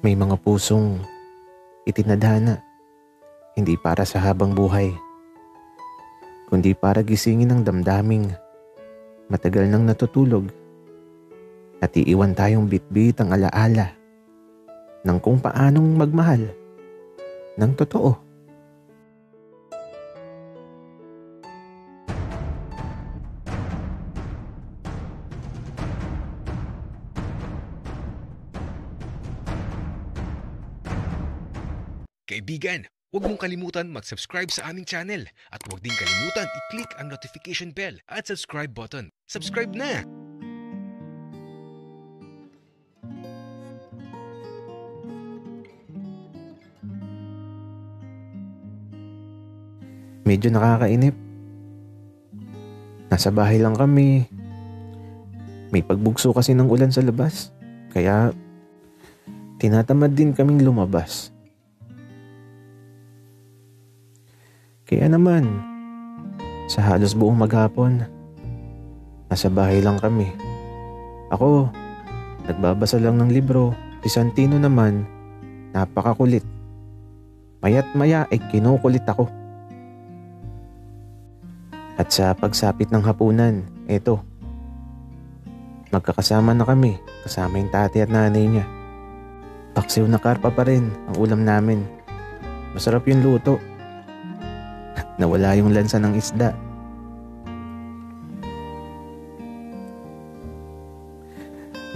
May mga pusong itinadhana, hindi para sa habang buhay, kundi para gisingin ang damdaming matagal nang natutulog at iiwan tayong bitbit ang alaala ng kung paanong magmahal ng totoo. Kaibigan, huwag mong kalimutan mag-subscribe sa aming channel at huwag din kalimutan i-click ang notification bell at subscribe button. Subscribe na! Medyo nakakainip. Nasa bahay lang kami. May pagbugso kasi ng ulan sa labas, kaya tinatamad din kaming lumabas. Kaya naman, sa halos buong maghapon, nasa bahay lang kami. Ako, nagbabasa lang ng libro. Si Santino naman, napakakulit. Maya't maya ay kinukulit ako. At sa pagsapit ng hapunan, eto, magkakasama na kami, kasama yung tatay at nanay niya. Paksiw na karpa pa rin ang ulam namin. Masarap yung luto. Nawala yung lansa ng isda.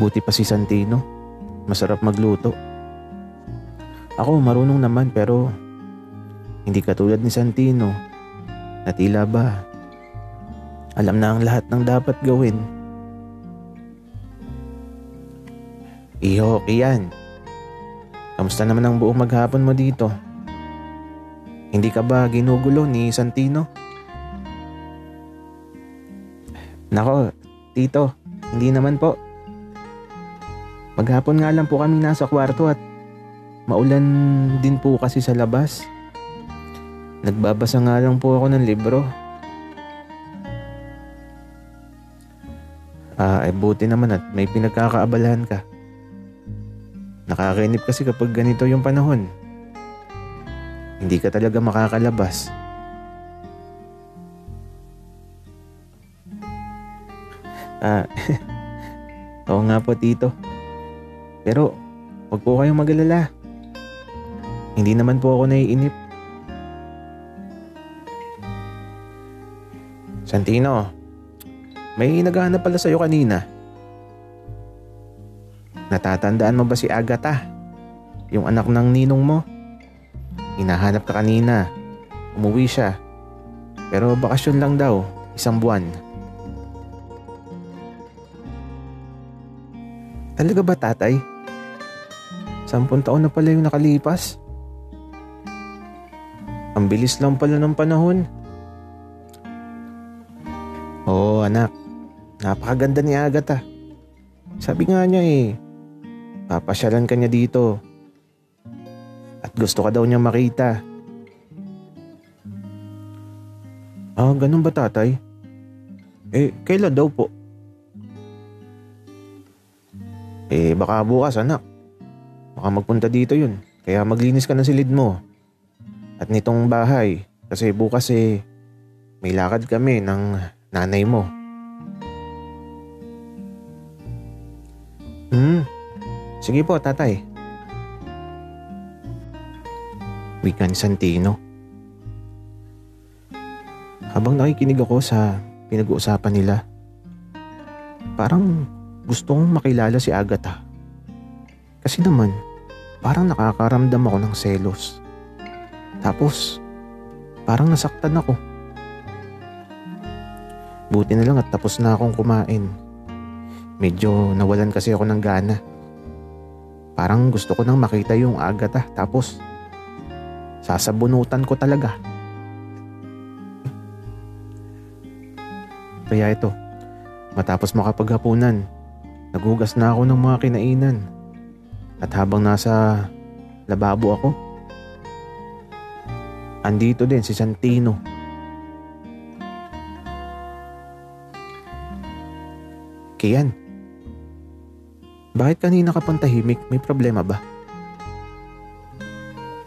Buti pa si Santino, masarap magluto. Ako marunong naman pero hindi katulad ni Santino na tila ba alam na ang lahat ng dapat gawin. Iho, Kian, kamusta naman ang buong maghapon mo dito? Hindi ka ba ginugulo ni Santino? Nako, tito, hindi naman po. Maghapon nga lang po kami nasa kwarto at maulan din po kasi sa labas. Nagbabasa nga lang po ako ng libro. Buti naman at may pinagkakaabalahan ka. Nakakainip kasi kapag ganito yung panahon. Hindi ka talaga makakalabas. Oo nga po, tito. Pero huwag po kayong mag-alala. Hindi naman po ako naiinip. Santino, may naghahanap pala sa'yo kanina. Natatandaan mo ba si Agatha? Yung anak ng ninong mo? Hinahanap ka kanina. Umuwi siya. Pero bakasyon lang daw, 1 buwan. Talaga ba, tatay? 10 taon na pala yung nakalipas. Ang bilis lang pala ng panahon. Oo, anak. Napakaganda ni Agatha. Sabi nga niya papasyalan ka niya dito. At gusto ka daw niya makita. Ganun ba, tatay? Kailan daw po? Baka bukas, anak. Baka magpunta dito yun. Kaya maglinis ka ng silid mo. At nitong bahay. Kasi bukas may lakad kami ng nanay mo. Sige po, tatay. Wika ni Santino. Habang nakikinig ako sa pinag-uusapan nila, parang gustong makilala si Agatha. Kasi naman, parang nakakaramdam ako ng selos. Tapos, parang nasaktan ako. Buti na lang at tapos na akong kumain. Medyo nawalan kasi ako ng gana. Parang gusto ko nang makita yung Agatha, tapos sasabunutan ko talaga. Kaya ito, matapos makapaghapunan, naghugas na ako ng mga kinainan. At habang nasa lababo ako, andito din si Santino. Kian, bakit kanina ka pang tahimik? May problema ba?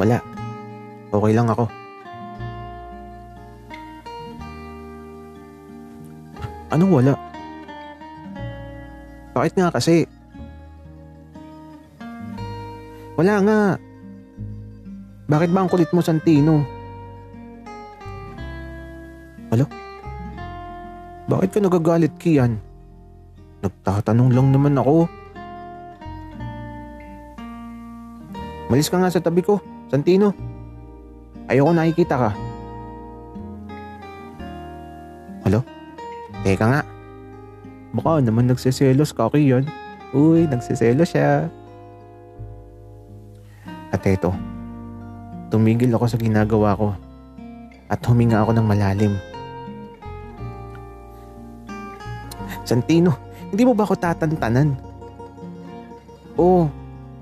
Wala. Okay lang ako. Anong wala? Bakit nga kasi? Wala nga. Bakit ba ang kulit mo, Santino? Alo? Bakit ka nagagalit, Kian? Nagtatanong lang naman ako. Malis ka nga sa tabi ko, Santino. Ayoko nakikita ka. Alo? Teka nga. Baka naman nagsiselos ka, Kian. Uy, nagsiselos siya. At eto, tumigil ako sa ginagawa ko at huminga ako ng malalim. Santino, hindi mo ba ako tatantanan? Oo,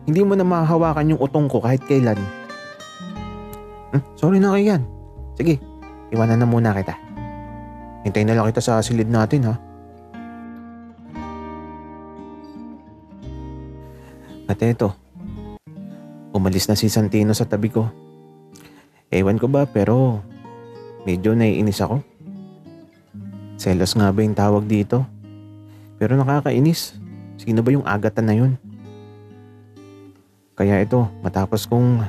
hindi mo na mahahawakan yung utong ko kahit kailan. Sorry na kayo yan. Sige, iwanan na muna kita. Hintayin na lang kita sa silid natin, ha? At eto, umalis na si Santino sa tabi ko. Ewan ko ba pero medyo naiinis ako. Selos nga ba yung tawag dito? Pero nakakainis. Sino ba yung agatan na yun? Kaya ito, matapos kong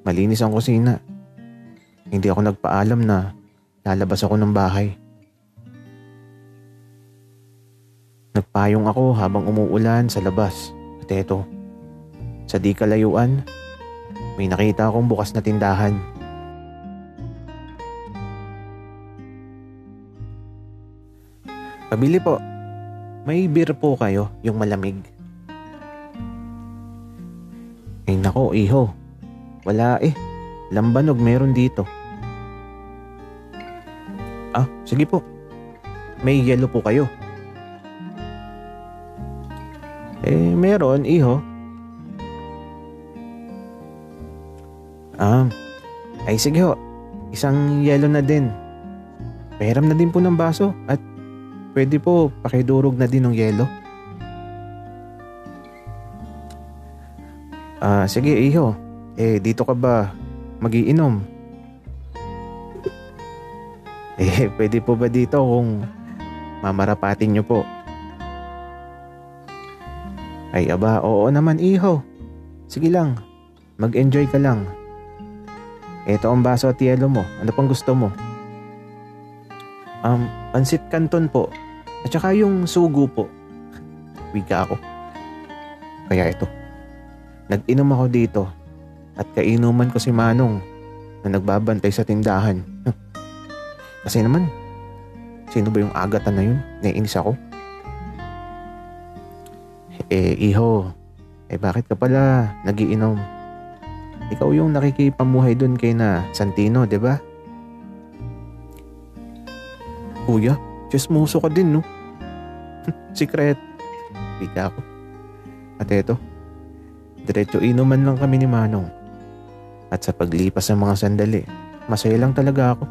malinis ang kusina, hindi ako nagpaalam na lalabas ako ng bahay. Nagpayong ako habang umuulan sa labas. At eto, sa di kalayuan, may nakita akong bukas na tindahan. Pabili po. May beer po kayo, yung malamig. Ay nako, iho. Wala eh. Lambanog meron dito. Ah, sige po. May yelo po kayo. Meron, iho. Ay sige ho. Isang yelo na din. Pahiram na din po ng baso at pwede po pakidurog na din ng yelo. Sige iho. Dito ka ba magiinom? Pwede po ba dito kung mamarapatin nyo po? Ay aba, oo naman iho. Sige lang, mag-enjoy ka lang. Ito ang baso at yelo mo. Ano pang gusto mo? Pansit canton po. At saka yung sugo po. Wika ako. Kaya ito. Nag-inom ako dito. At kainuman ko si Manong na nagbabantay sa tindahan. Kasi naman, sino ba yung agatan na yun? Naiinis ako. Iho. Bakit ka pala nagiinom? Ikaw yung nakikipamuhay dun kay na Santino, di ba? Kuya, chismoso ka din, no? Secret. Wika ako. At eto, diretso inuman lang kami ni Manong. At sa paglipas ng mga sandali, masaya lang talaga ako.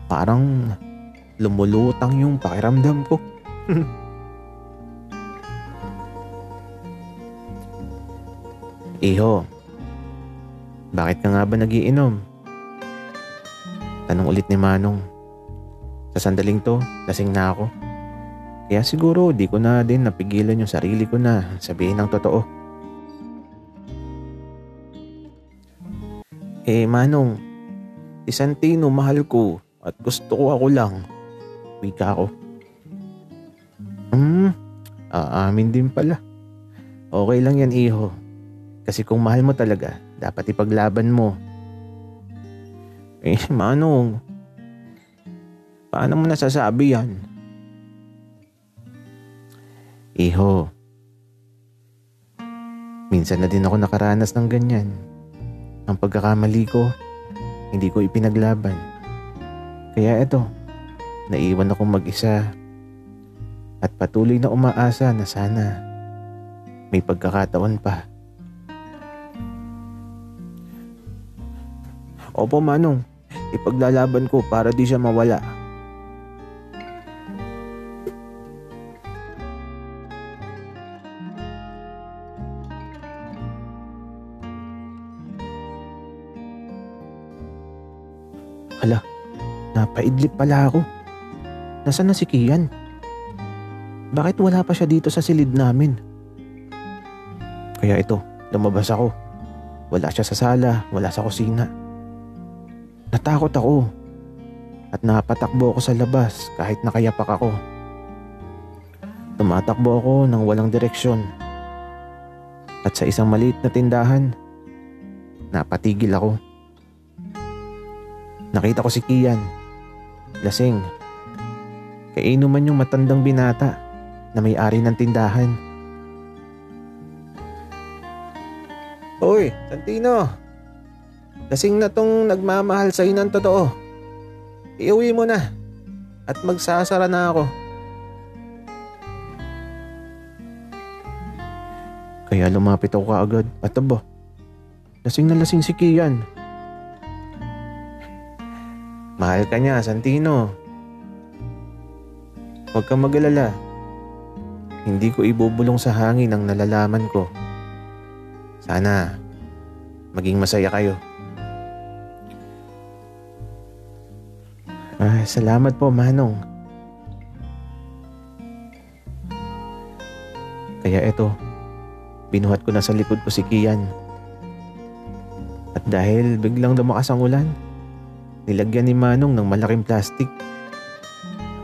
Parang lumulutang yung pakiramdam ko. Iho, bakit ka nga ba nagiinom? Tanong ulit ni Manong. Sa sandaling to, lasing na ako. Kaya siguro di ko na din napigilan yung sarili ko na sabihin ng totoo. Manong, si Santino mahal ko at gusto ko ako lang. Wika ako. Aamin din pala. Okay lang yan, iho. Kasi kung mahal mo talaga, dapat ipaglaban mo. Manong, paano mo nasasabi yan? Iho, minsan na din ako nakaranas ng ganyan. Ang pagkakamali ko, hindi ko ipinaglaban. Kaya eto, naiwan akong mag-isa at patuloy na umaasa na sana may pagkakataon pa. Opo, Manong, ipaglalaban ko para di siya mawala. Hala, napaidlip pala ako. Nasaan na si Kian? Bakit wala pa siya dito sa silid namin? Kaya ito, lumabas ako. Wala siya sa sala, wala sa kusina. Natakot ako at napatakbo ako sa labas kahit nakayapak ako. Tumatakbo ako ng walang direksyon. At sa isang maliit na tindahan, napatigil ako. Nakita ko si Kian, lasing. Kainuman yung matandang binata na may-ari ng tindahan. Hoy, Santino! Lasing na tong nagmamahal sa'yo ng totoo. Iuwi mo na at magsasara na ako. Kaya lumapit ako kaagad at aba, lasing na lasing si Kian. Mahal ka niya, Santino. Huwag kang mag-alala. Hindi ko ibubulong sa hangin ang nalalaman ko. Sana maging masaya kayo. Salamat po, Manong. Kaya eto, binuhat ko na sa likod ko si Kian. At dahil biglang lumakas ang ulan, nilagyan ni Manong ng malaking plastik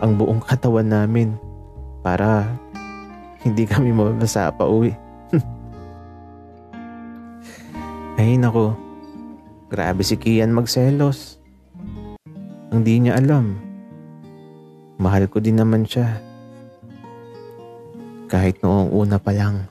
ang buong katawan namin para hindi kami mabasa pa uwi. Ay nako, grabe si Kian magselos. Ang di niya alam, mahal ko din naman siya. Kahit noong una pa lang.